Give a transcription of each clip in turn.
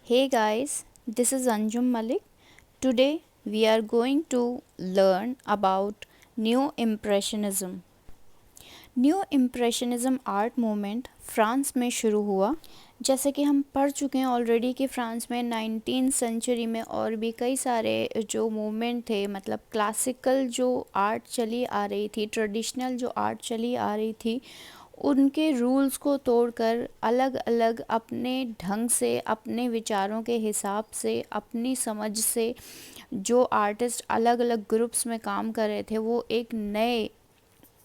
Hey guys, this is Anjum Malik. Today we are going to learn about New Impressionism. New Impressionism art movement France में शुरू हुआ। जैसे कि हम पढ़ चुके हैं ऑलरेडी कि फ्रांस में 19th सेंचुरी में और भी कई सारे जो मूवमेंट थे, मतलब क्लासिकल जो आर्ट चली आ रही थी, ट्रेडिशनल जो आर्ट चली आ रही थी, उनके रूल्स को तोड़कर अलग अलग अपने ढंग से, अपने विचारों के हिसाब से, अपनी समझ से जो आर्टिस्ट अलग अलग ग्रुप्स में काम कर रहे थे वो एक नए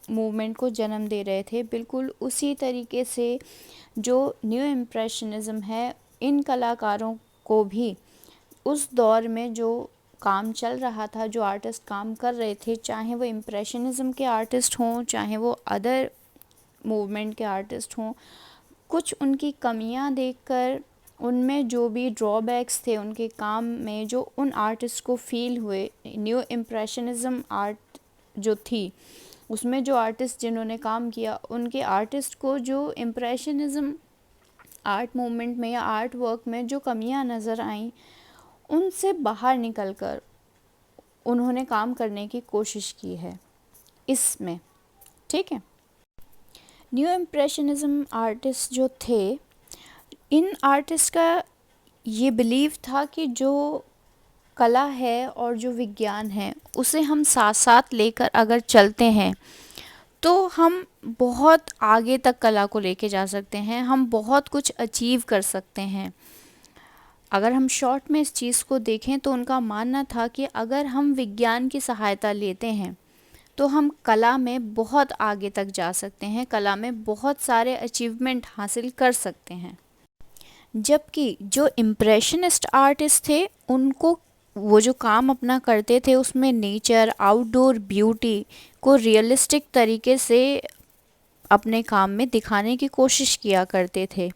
मूवमेंट को जन्म दे रहे थे। बिल्कुल उसी तरीके से जो न्यू इम्प्रेशनिज़्म है, इन कलाकारों को भी उस दौर में जो काम चल रहा था, जो आर्टिस्ट काम कर रहे थे, चाहे वो इम्प्रेशनिज़्म के आर्टिस्ट हों, चाहे वो अदर मूवमेंट के आर्टिस्ट हों, कुछ उनकी कमियां देखकर उनमें जो भी ड्रॉबैक्स थे उनके काम में, जो उन आर्टिस्ट को फील हुए, न्यू इम्प्रेशनिज़्म आर्ट जो थी उसमें जो आर्टिस्ट जिन्होंने काम किया, उनके आर्टिस्ट को जो इम्प्रेशनिज़्म आर्ट मूवमेंट में या आर्ट वर्क में जो कमियां नज़र आईं, उनसे बाहर निकलकर उन्होंने काम करने की कोशिश की है इसमें। ठीक है, न्यू इम्प्रेशनिज़्म आर्टिस्ट जो थे, इन आर्टिस्ट का ये बिलीव था कि जो कला है और जो विज्ञान है उसे हम साथ साथ लेकर अगर चलते हैं तो हम बहुत आगे तक कला को लेके जा सकते हैं, हम बहुत कुछ अचीव कर सकते हैं। अगर हम शॉर्ट में इस चीज़ को देखें तो उनका मानना था कि अगर हम विज्ञान की सहायता लेते हैं तो हम कला में बहुत आगे तक जा सकते हैं, कला में बहुत सारे अचीवमेंट हासिल कर सकते हैं। जबकि जो इम्प्रेशनिस्ट आर्टिस्ट थे, उनको वो जो काम अपना करते थे उसमें नेचर, आउटडोर ब्यूटी को रियलिस्टिक तरीके से अपने काम में दिखाने की कोशिश किया करते थे।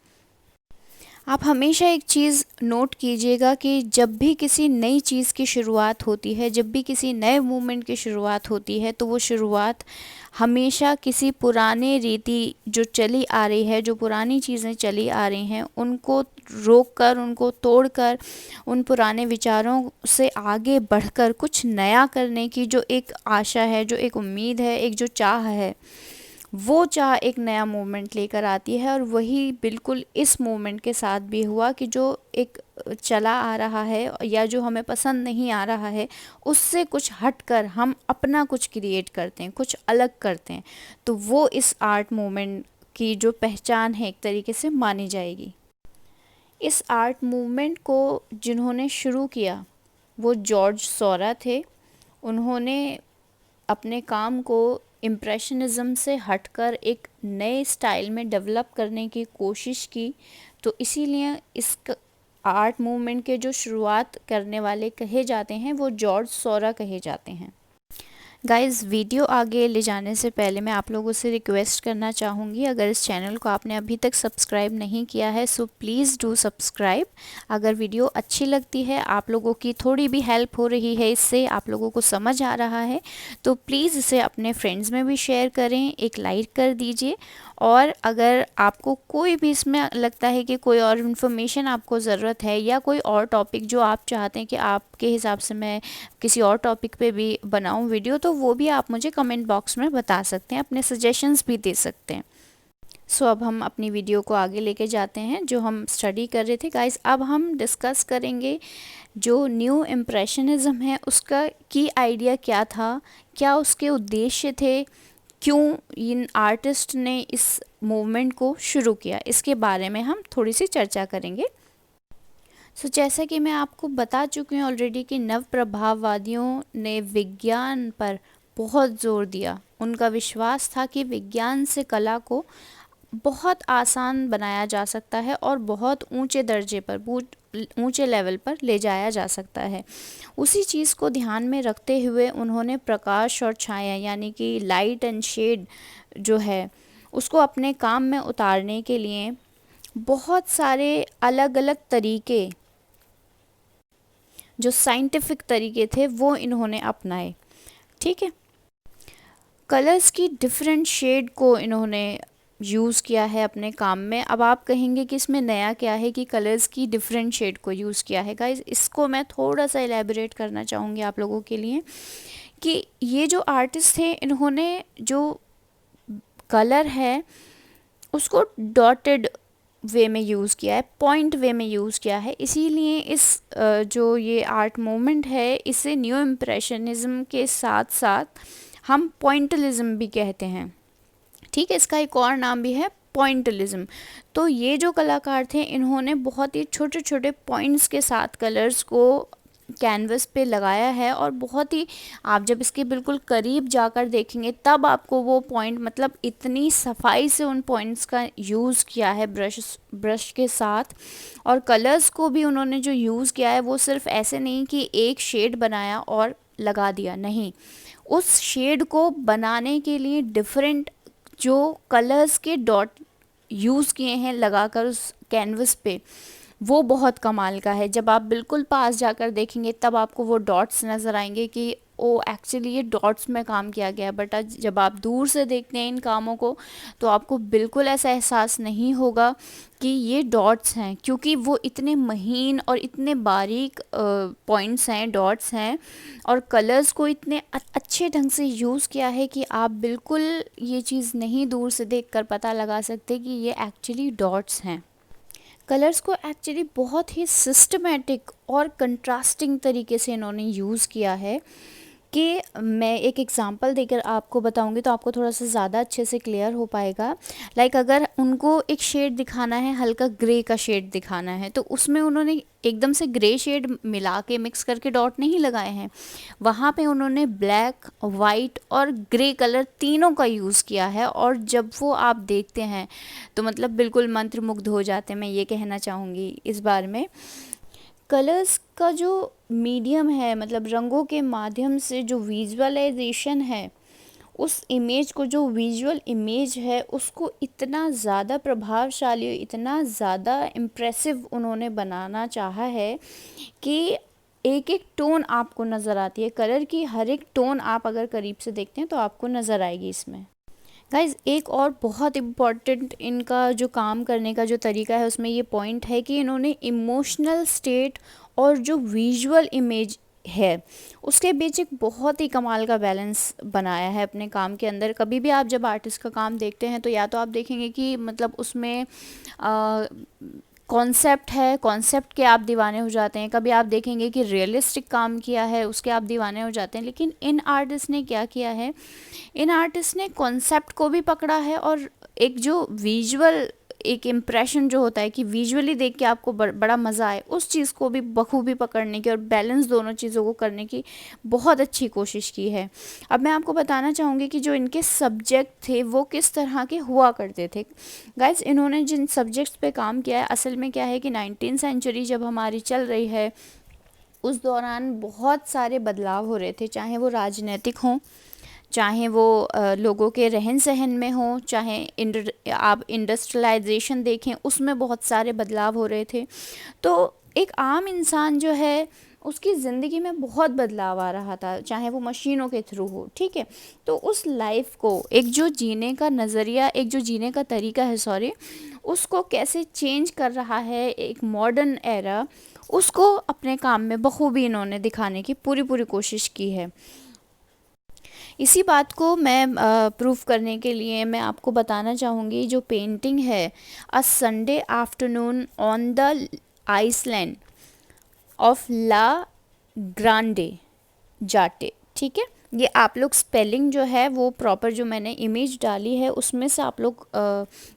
आप हमेशा एक चीज़ नोट कीजिएगा कि जब भी किसी नई चीज़ की शुरुआत होती है, जब भी किसी नए मूवमेंट की शुरुआत होती है, तो वो शुरुआत हमेशा किसी पुराने रीति जो चली आ रही है, जो पुरानी चीज़ें चली आ रही हैं, उनको रोक कर, उनको तोड़कर, उन पुराने विचारों से आगे बढ़कर कुछ नया करने की जो एक आशा है, जो एक उम्मीद है, एक जो चाह है, वो चाह एक नया मूवमेंट लेकर आती है। और वही बिल्कुल इस मूवमेंट के साथ भी हुआ कि जो एक चला आ रहा है या जो हमें पसंद नहीं आ रहा है, उससे कुछ हटकर हम अपना कुछ क्रिएट करते हैं, कुछ अलग करते हैं, तो वो इस आर्ट मूवमेंट की जो पहचान है एक तरीके से मानी जाएगी। इस आर्ट मूवमेंट को जिन्होंने शुरू किया वो जॉर्ज सौरा थे। उन्होंने अपने काम को इम्प्रेशनिज़्म से हटकर एक नए स्टाइल में डेवलप करने की कोशिश की, तो इसीलिए इस आर्ट मूवमेंट के जो शुरुआत करने वाले कहे जाते हैं वो जॉर्ज सौरा कहे जाते हैं। गाइस, वीडियो आगे ले जाने से पहले मैं आप लोगों से रिक्वेस्ट करना चाहूँगी, अगर इस चैनल को आपने अभी तक सब्सक्राइब नहीं किया है सो प्लीज़ डू सब्सक्राइब। अगर वीडियो अच्छी लगती है, आप लोगों की थोड़ी भी हेल्प हो रही है, इससे आप लोगों को समझ आ रहा है, तो प्लीज़ इसे अपने फ्रेंड्स में भी शेयर करें, एक लाइक कर दीजिए। और अगर आपको कोई भी इसमें लगता है कि कोई और इन्फॉर्मेशन आपको ज़रूरत है या कोई और टॉपिक जो आप चाहते हैं कि आपके हिसाब से मैं किसी और टॉपिक पे भी बनाऊं वीडियो, तो वो भी आप मुझे कमेंट बॉक्स में बता सकते हैं, अपने सजेशंस भी दे सकते हैं। सो अब हम अपनी वीडियो को आगे लेके जाते हैं जो हम स्टडी कर रहे थे। गाइस, अब हम डिस्कस करेंगे जो न्यू इम्प्रेशनिज़्म है उसका की आइडिया क्या था, क्या उसके उद्देश्य थे, क्यों इन आर्टिस्ट ने इस मूवमेंट को शुरू किया, इसके बारे में हम थोड़ी सी चर्चा करेंगे। जैसा कि मैं आपको बता चुकी हूँ ऑलरेडी कि नव प्रभाववादियों ने विज्ञान पर बहुत जोर दिया। उनका विश्वास था कि विज्ञान से कला को बहुत आसान बनाया जा सकता है और बहुत ऊंचे दर्जे पर, ऊंचे लेवल पर ले जाया जा सकता है। उसी चीज़ को ध्यान में रखते हुए उन्होंने प्रकाश और छाया यानी कि लाइट एंड शेड जो है उसको अपने काम में उतारने के लिए बहुत सारे अलग अलग तरीके, जो साइंटिफिक तरीके थे, वो इन्होंने अपनाए। ठीक है, कलर्स की डिफरेंट शेड को इन्होंने यूज़ किया है अपने काम में। अब आप कहेंगे कि इसमें नया क्या है कि कलर्स की डिफरेंट शेड को यूज़ किया है। गाइस, इसको मैं थोड़ा सा एलैबोरेट करना चाहूँगी आप लोगों के लिए कि ये जो आर्टिस्ट थे इन्होंने जो कलर है उसको डॉटेड वे में यूज़ किया है, पॉइंट वे में यूज़ किया है। इसीलिए इस जो ये आर्ट मूवमेंट है इसे न्यू इम्प्रेशनिज्म के साथ साथ हम पॉइंटलिज्म भी कहते हैं। ठीक है, इसका एक और नाम भी है पॉइंटलिज्म। तो ये जो कलाकार थे इन्होंने बहुत ही छोटे छोटे पॉइंट्स के साथ कलर्स को कैनवस पे लगाया है, और बहुत ही, आप जब इसके बिल्कुल करीब जाकर देखेंगे तब आपको वो पॉइंट, मतलब इतनी सफाई से उन पॉइंट्स का यूज़ किया है ब्रश के साथ। और कलर्स को भी उन्होंने जो यूज़ किया है वो सिर्फ ऐसे नहीं कि एक शेड बनाया और लगा दिया, नहीं, उस शेड को बनाने के लिए डिफरेंट जो कलर्स के डॉट यूज़ किए हैं लगाकर उस कैनवस पे, वो बहुत कमाल का है। जब आप बिल्कुल पास जाकर देखेंगे तब आपको वो डॉट्स नज़र आएंगे कि ओ एक्चुअली ये डॉट्स में काम किया गया है। बट आज जब आप दूर से देखते हैं इन कामों को तो आपको बिल्कुल ऐसा एहसास नहीं होगा कि ये डॉट्स हैं, क्योंकि वो इतने महीन और इतने बारीक पॉइंट्स हैं, डॉट्स हैं, और कलर्स को इतने अच्छे ढंग से यूज़ किया है कि आप बिल्कुल ये चीज़ नहीं दूर से देखकर पता लगा सकते कि ये एक्चुअली डॉट्स हैं। कलर्स को एक्चुअली बहुत ही सिस्टमेटिक और कंट्रास्टिंग तरीके से इन्होंने यूज़ किया है कि मैं एक एग्ज़ाम्पल देकर आपको बताऊंगी तो आपको थोड़ा सा ज़्यादा अच्छे से क्लियर हो पाएगा। लाइक अगर उनको एक शेड दिखाना है, हल्का ग्रे का शेड दिखाना है, तो उसमें उन्होंने एकदम से ग्रे शेड मिला के मिक्स करके डॉट नहीं लगाए हैं। वहाँ पे उन्होंने ब्लैक, वाइट और ग्रे कलर तीनों का यूज़ किया है, और जब वो आप देखते हैं तो मतलब बिल्कुल मंत्रमुग्ध हो जाते हैं। मैं ये कहना चाहूँगी इस बारे में। कलर्स का जो मीडियम है, मतलब रंगों के माध्यम से जो विजुअलाइजेशन है, उस इमेज को, जो विजुअल इमेज है उसको इतना ज़्यादा प्रभावशाली, इतना ज़्यादा इम्प्रेसिव उन्होंने बनाना चाहा है कि एक एक टोन आपको नज़र आती है। कलर की हर एक टोन आप अगर करीब से देखते हैं तो आपको नज़र आएगी इसमें। गाइज, एक और बहुत इम्पॉर्टेंट इनका जो काम करने का जो तरीका है उसमें ये पॉइंट है कि इन्होंने इमोशनल स्टेट और जो विजुअल इमेज है उसके बीच एक बहुत ही कमाल का बैलेंस बनाया है अपने काम के अंदर। कभी भी आप जब आर्टिस्ट का काम देखते हैं तो या तो आप देखेंगे कि मतलब उसमें कॉन्सेप्ट है, कॉन्सेप्ट के आप दीवाने हो जाते हैं। कभी आप देखेंगे कि रियलिस्टिक काम किया है, उसके आप दीवाने हो जाते हैं। लेकिन इन आर्टिस्ट ने क्या किया है, इन आर्टिस्ट ने कॉन्सेप्ट को भी पकड़ा है, और एक जो विजुअल एक इम्प्रेशन जो होता है कि विजुअली देख के आपको बड़ा मज़ा आए, उस चीज़ को भी बखूबी पकड़ने की और बैलेंस दोनों चीज़ों को करने की बहुत अच्छी कोशिश की है। अब मैं आपको बताना चाहूँगी कि जो इनके सब्जेक्ट थे वो किस तरह के हुआ करते थे। गाइज, इन्होंने जिन सब्जेक्ट्स पे काम किया है, असल में क्या है कि 19th सेंचुरी जब हमारी चल रही है उस दौरान बहुत सारे बदलाव हो रहे थे, चाहे वो राजनीतिक हों, चाहे वो लोगों के रहन सहन में हो, चाहे आप इंडस्ट्रियलाइजेशन देखें उसमें बहुत सारे बदलाव हो रहे थे। तो एक आम इंसान जो है उसकी ज़िंदगी में बहुत बदलाव आ रहा था, चाहे वो मशीनों के थ्रू हो, ठीक है। तो उस लाइफ को, एक जो जीने का नज़रिया, एक जो जीने का तरीका है, सॉरी, उसको कैसे चेंज कर रहा है एक मॉडर्न एरा, उसको अपने काम में बखूबी इन्होंने दिखाने की पूरी पूरी कोशिश की है। इसी बात को मैं प्रूफ करने के लिए मैं आपको बताना चाहूँगी, जो पेंटिंग है a Sunday afternoon on the island of La Grande Jatte, ठीक है। ये आप लोग स्पेलिंग जो है वो प्रॉपर, जो मैंने इमेज डाली है उसमें से आप लोग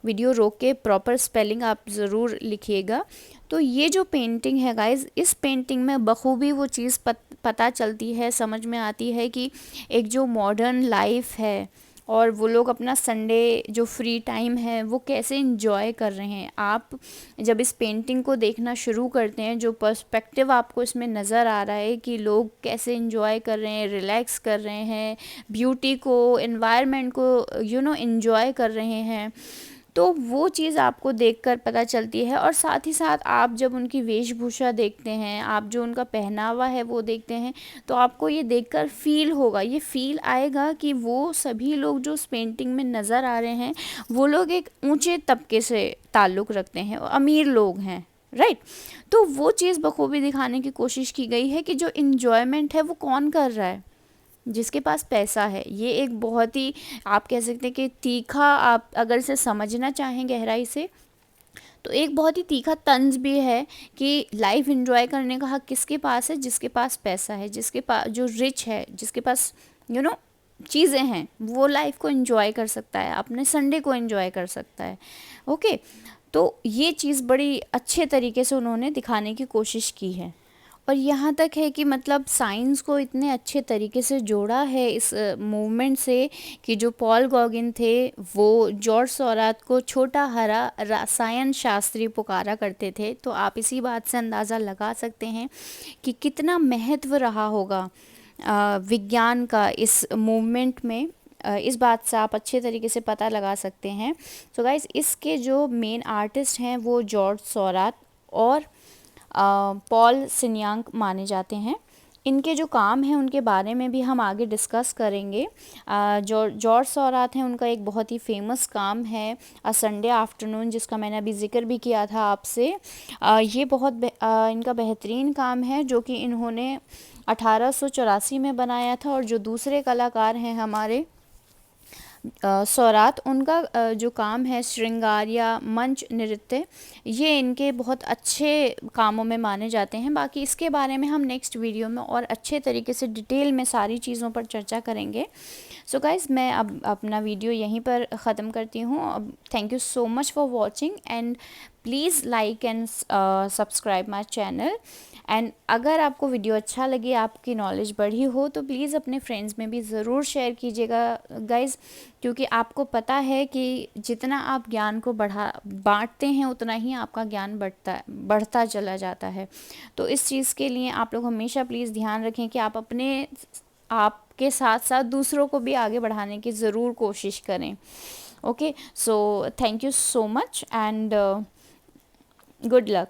वीडियो रोक के प्रॉपर स्पेलिंग आप ज़रूर लिखिएगा। तो ये जो पेंटिंग है गाइज, इस पेंटिंग में बखूबी वो चीज़ पता चलती है, समझ में आती है कि एक जो मॉडर्न लाइफ है और वो लोग अपना संडे जो फ्री टाइम है वो कैसे इंजॉय कर रहे हैं। आप जब इस पेंटिंग को देखना शुरू करते हैं, जो पर्सपेक्टिव आपको इसमें नज़र आ रहा है कि लोग कैसे इंजॉय कर रहे हैं, रिलैक्स कर रहे हैं, ब्यूटी को, एनवायरनमेंट को इंजॉय कर रहे हैं, तो वो चीज़ आपको देखकर पता चलती है। और साथ ही साथ आप जब उनकी वेशभूषा देखते हैं, आप जो उनका पहनावा है वो देखते हैं, तो आपको ये देखकर फील होगा, ये फील आएगा कि वो सभी लोग जो उस पेंटिंग में नज़र आ रहे हैं वो लोग एक ऊंचे तबके से ताल्लुक़ रखते हैं, अमीर लोग हैं, राइट। तो वो चीज़ बखूबी दिखाने की कोशिश की गई है कि जो इन्जॉयमेंट है वो कौन कर रहा है, जिसके पास पैसा है। ये एक बहुत ही, आप कह सकते हैं कि तीखा, आप अगर इसे समझना चाहें गहराई से, तो एक बहुत ही तीखा तंज भी है कि लाइफ एंजॉय करने का हक किसके पास है, जिसके पास पैसा है, जिसके पास, जो रिच है, जिसके पास चीज़ें हैं, वो लाइफ को एंजॉय कर सकता है, अपने संडे को एंजॉय कर सकता है। ओके, तो ये चीज़ बड़ी अच्छे तरीके से उन्होंने दिखाने की कोशिश की है। और यहाँ तक है कि मतलब साइंस को इतने अच्छे तरीके से जोड़ा है इस मूवमेंट से कि जो पॉल गॉगिन थे वो जॉर्ज सोरात को छोटा हरा रसायन शास्त्री पुकारा करते थे। तो आप इसी बात से अंदाज़ा लगा सकते हैं कि कितना महत्व रहा होगा विज्ञान का इस मूवमेंट में। इस बात से आप अच्छे तरीके से पता लगा सकते हैं। सो गाइस, इसके जो मेन आर्टिस्ट हैं वो जॉर्ज सोरात और पॉल सिन्यांग माने जाते हैं। इनके जो काम हैं उनके बारे में भी हम आगे डिस्कस करेंगे। जो जॉर्ज सोरात हैं, उनका एक बहुत ही फेमस काम है अ संडे आफ्टरनून, जिसका मैंने अभी जिक्र भी किया था आपसे। ये बहुत इनका बेहतरीन काम है जो कि इन्होंने 1884 में बनाया था। और जो दूसरे कलाकार हैं हमारे सोरात, उनका जो काम है श्रृंगार या मंच नृत्य, ये इनके बहुत अच्छे कामों में माने जाते हैं। बाकी इसके बारे में हम नेक्स्ट वीडियो में और अच्छे तरीके से डिटेल में सारी चीज़ों पर चर्चा करेंगे। सो गाइज़, मैं अब अपना वीडियो यहीं पर ख़त्म करती हूँ। अब thank you so much for watching and please like and subscribe my channel. And अगर आपको वीडियो अच्छा लगे, आपकी नॉलेज बढ़ी हो, तो प्लीज़ अपने फ्रेंड्स में भी ज़रूर शेयर कीजिएगा गाइज़, क्योंकि आपको पता है कि जितना आप ज्ञान को बांटते हैं उतना ही आपका ज्ञान बढ़ता चला जाता है। तो इस चीज़ के लिए आप लोग हमेशा प्लीज़ ध्यान रखें कि आपके साथ साथ दूसरों को भी आगे बढ़ाने की ज़रूर कोशिश करें। Okay, so thank you so much and good luck.